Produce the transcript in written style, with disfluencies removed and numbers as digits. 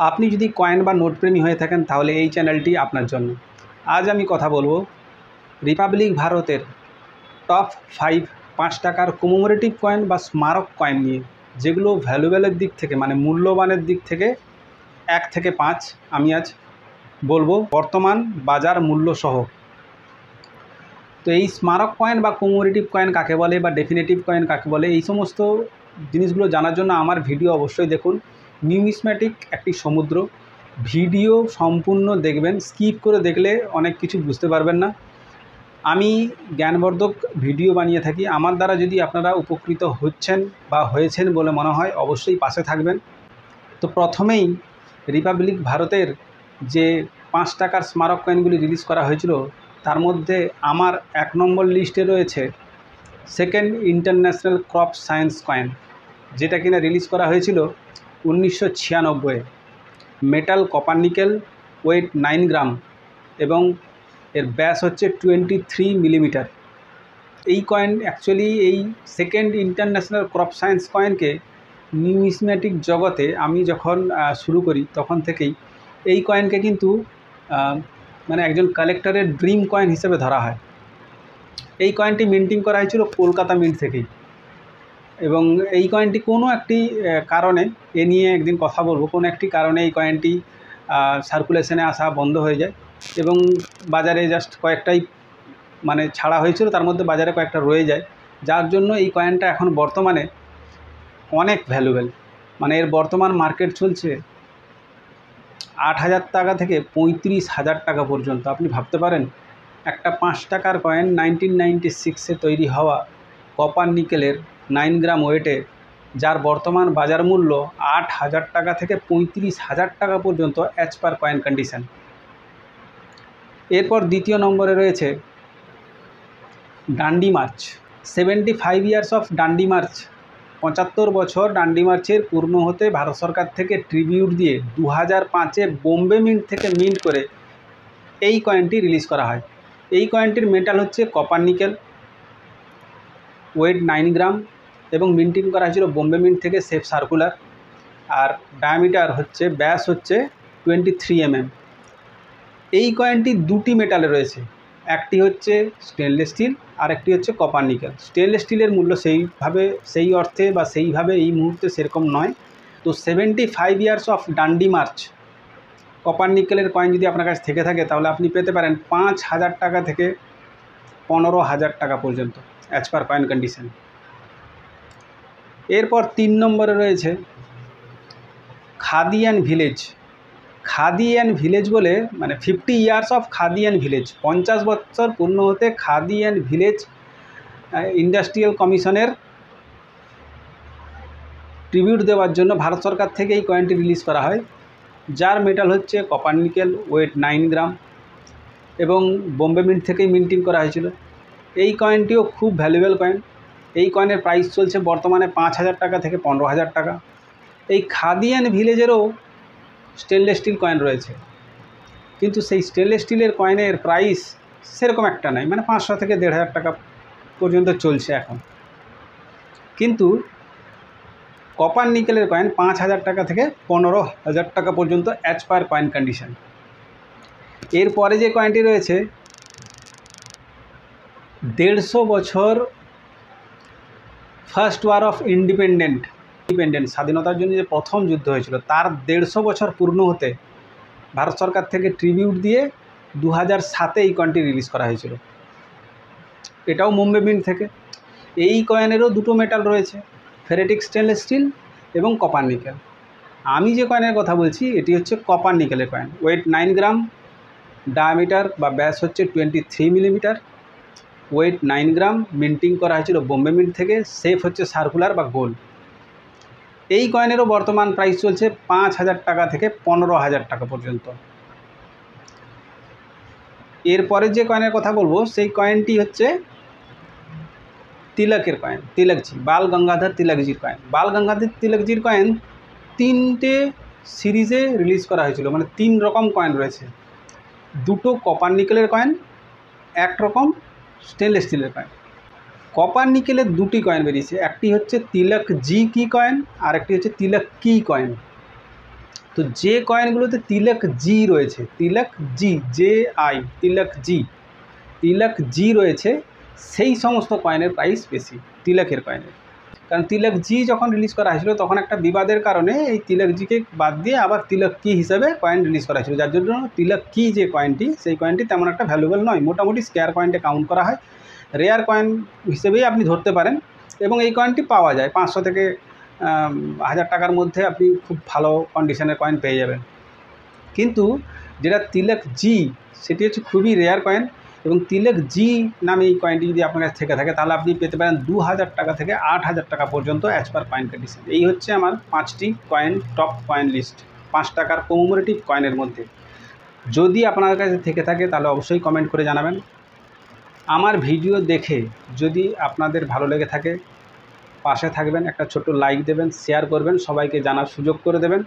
আপনি যদি কয়েন বা নোট প্রেমী হয়ে থাকেন তাহলে এই চ্যানেলটি আপনার জন্য। আজ আমি কথা বলবো রিপাবলিক ভারতের টপ 5 টাকার কমেমোরেটিভ কয়েন বা স্মারক কয়েন নিয়ে, যেগুলো ভ্যালুয়েবলের দিক থেকে মানে মূল্যবানের দিক থেকে 1 থেকে 5 আমি আজ বলবো বর্তমান বাজার মূল্য সহ। তো এই স্মারক কয়েন বা কমেমোরেটিভ কয়েন কাকে বলে বা ডেফিনেটিভ কয়েন কাকে বলে, এই সমস্ত জিনিসগুলো জানার জন্য আমার ভিডিও অবশ্যই দেখুন। নিউমিসম্যাটিক একটি সমুদ্র, ভিডিও সম্পূর্ণ দেখবেন, স্কিপ করে দেখলে অনেক কিছু বুঝতে পারবেন না। আমি জ্ঞানবর্ধক ভিডিও বানিয়ে থাকি, আমার দ্বারা যদি আপনারা উপকৃত হচ্ছেন বা হয়েছেন বলে মনে হয় অবশ্যই পাশে থাকবেন। তো প্রথমেই রিপাবলিক ভারতের যে 5 টাকার স্মারক কয়েনগুলি রিলিজ করা হয়েছিল তার মধ্যে আমার 1 নম্বর লিস্টে রয়েছে second international crop science coin, যেটা কিনা রিলিজ করা হয়েছিল 1996। মেটাল কপার নিকেল, ওয়েট 9 গ্রাম এবং এর ব্যাস হচ্ছে 23 মিলিমিটার। এই কয়েন অ্যাকচুয়ালি এই সেকেন্ড ইন্টারন্যাশনাল ক্রপ সায়েন্স কয়েনকে নিউমিসম্যাটিক জগতে আমি যখন শুরু করি তখন থেকেই এই কয়েনকে কিন্তু মানে একজন কালেক্টরের ড্রিম কয়েন হিসেবে ধরা হয়। এই কয়েনটি মিন্টিং করা হয়েছিল কলকাতা মিন্ট থেকেই, এবং এই কয়েনটি কোনো একটি কারণে, এ নিয়ে একদিন কথা বলবো, কোনো একটি কারণে এই কয়েনটি সার্কুলেশনে আসা বন্ধ হয়ে যায় এবং বাজারে জাস্ট কয়েকটাই মানে ছাড়া হয়েছিল, তার মধ্যে বাজারে কয়েকটা রয়ে যায়, যার জন্য এই কয়েনটা এখন বর্তমানে অনেক ভ্যালুয়েবল। মানে এর বর্তমান মার্কেট চলছে 8,000 টাকা থেকে 35,000 টাকা পর্যন্ত। আপনি ভাবতে পারেন একটা 5 টাকার কয়েন 1996-এ তৈরি হওয়া কপার নিকেলের 9 গ্রাম ওয়েটে, যার বর্তমান বাজার মূল্য 8,000 টাকা থেকে 35,000 টাকা পর্যন্ত অ্যাজ পার কয়েন কন্ডিশন। এরপর দ্বিতীয় নম্বরে রয়েছে Dandi march, 75 years of Dandi march. 75 বছর ডান্ডি মার্চের পূর্ণ হতে ভারত সরকার থেকে ট্রিবিউট দিয়ে 2005-এ বোম্বে মিন্ট থেকে মিন্ট করে এই কয়েনটি রিলিজ করা হয়। এই কয়েনটির মেটাল হচ্ছে কপার নিকেল, ওয়েট 9 গ্রাম এবং মিন্টিং করা হয়েছিল বোম্বে মিন্ট থেকে, সেফ সার্কুলার, আর ডায়ামিটার হচ্ছে, ব্যাস হচ্ছে 23 mm। এই কয়েনটি দুটি মেটালে রয়েছে, একটি হচ্ছে স্টেনলেস স্টিল আর একটি হচ্ছে কপার নিকেল। স্টেনলেস স্টিলের মূল্য সেই অর্থে বা সেইভাবে এই মুহূর্তে সেরকম নয়। তো 75 years of Dandi march copper নিকেলের কয়েন যদি আপনার কাছে থেকে থাকে তাহলে আপনি পেতে পারেন 5,000 টাকা থেকে 15,000 টাকা পর্যন্ত অ্যাজ পার কয়েন কন্ডিশন। এরপর 3 নম্বরে রয়েছে khadi and village. Khadi and village বলে মানে 50 years of khadi and village, 50 বছর পূর্ণ হতে খাদি অ্যান্ড ভিলেজ ইন্ডাস্ট্রিয়াল কমিশনের ট্রিবিউট দেওয়ার জন্য ভারত সরকার থেকে এই কয়েনটি রিলিজ করা হয়, যার মেটাল হচ্ছে কপার নিকেল, ওয়েট 9 গ্রাম এবং বোম্বে মিন্ট থেকেই মিন্টিং করা হয়েছিল। এই কয়েনটিও খুব ভ্যালুয়েবল কয়েন। এই কয়েনের প্রাইস চলছে বর্তমানে 5,000 টাকা থেকে 15,000 টাকা। এই খাদি অ্যান্ড ভিলেজেরও স্টেনলেস স্টিল কয়েন রয়েছে, কিন্তু সেই স্টেনলেস স্টিলের কয়েনের প্রাইস সেরকম একটা নাই, মানে 500 থেকে 1,500 টাকা পর্যন্ত চলছে এখন। কিন্তু কপার নিকেলের কয়েন 5,000 টাকা থেকে 15,000 টাকা পর্যন্ত অ্যাজ পার কয়েন কন্ডিশন। এরপরে যে কয়েনটি রয়েছে 150 বছর ফার্স্ট ওয়ার অফ ইন্ডিপেন্ডেন্স, স্বাধীনতার জন্য যে প্রথম যুদ্ধ হয়েছিল তার 150 বছর পূর্ণ হতে ভারত সরকার থেকে ট্রিবিউট দিয়ে 2007-এ এই কয়েনটি রিলিজ করা হয়েছিল। এটাও বোম্বে মিন্ট থেকে। এই কয়েনেরও দুটো মেটাল রয়েছে, ফেরেটিক স্টেনলেস স্টিল এবং কপার নিকেল। আমি যে কয়েনের কথা বলছি এটি হচ্ছে কপার নিকেলের কয়েন, ওয়েট 9 গ্রাম, ডায়ামিটার বা ব্যাস হচ্ছে 23 মিলিমিটার, ওয়েট 9 গ্রাম, মিন্টিং করা হয়েছিল বোম্বে মিন্ট থেকে, সেফ হচ্ছে সার্কুলার বা গোল। এই কয়েনেরও বর্তমান প্রাইস চলছে 5,000 টাকা থেকে 15,000 টাকা পর্যন্ত। এরপরে যে কয়েনের কথা বলবো সেই কয়েনটি হচ্ছে তিলকের কয়েন, তিলকজি, বাল গঙ্গাধর তিলকজির কয়েন। বাল গঙ্গাধর তিলকজির কয়েন 3টে সিরিজে রিলিজ করা হয়েছিল, মানে 3 রকম কয়েন রয়েছে। 2টো কপার নিকেলের কয়েন, 1 রকম স্টেনলেস স্টিলের কয়েন। কপার নিকেলের 2টি কয়েন বেরিয়েছে, একটি হচ্ছে তিলক জি কি কয়েন আর একটি হচ্ছে তিলক কি কয়েন। তো যে কয়েনগুলোতে তিলক জি রয়েছে, তিলক জি, জে আই, তিলক জি রয়েছে, সেই সমস্ত কয়েনের প্রাইস বেশি তিলকের কয়েনের। কারণ তিলক জি যখন রিলিজ করা হয়েছিল তখন একটা বিবাদের কারণে এই তিলক জিকে বাদ দিয়ে আবার তিলক কি হিসাবে কয়েন রিলিজ করা হয়েছিল, যার জন্য তিলক কি যে কয়েনটি, সেই কয়েনটি তেমন একটা ভ্যালুয়েবল নয়, মোটামুটি স্কেয়ার কয়েনটে কাউন্ট করা হয়, রেয়ার কয়েন হিসেবেই আপনি ধরতে পারেন। এবং এই কয়েনটি পাওয়া যায় 500 থেকে 1000 টাকার মধ্যে, আপনি খুব ভালো কন্ডিশনের কয়েন পেয়ে যাবেন। কিন্তু যেটা তিলক জি, সেটি হচ্ছে খুবই রেয়ার কয়েন, এবং তিলক জি নামে এই কয়েনটি যদি আপনার কাছে থেকে থাকে তাহলে আপনি পেতে পারেন 2000 টাকা থেকে 8000 টাকা পর্যন্ত অ্যাজ পার কয়েন কন্ডিশন। এই হচ্ছে আমার 5টি কয়েন, টপ কয়েন লিস্ট 5 টাকার কমেমোরেটিভ কয়েনের মধ্যে। যদি আপনার কাছে থেকে থাকে তাহলে অবশ্যই কমেন্ট করে জানাবেন। আমার ভিডিও দেখে যদি আপনাদের ভালো লেগে থাকে পাশে থাকবেন, একটা ছোট্ট লাইক দেবেন, শেয়ার করবেন, সবাইকে জানার সুযোগ করে দেবেন।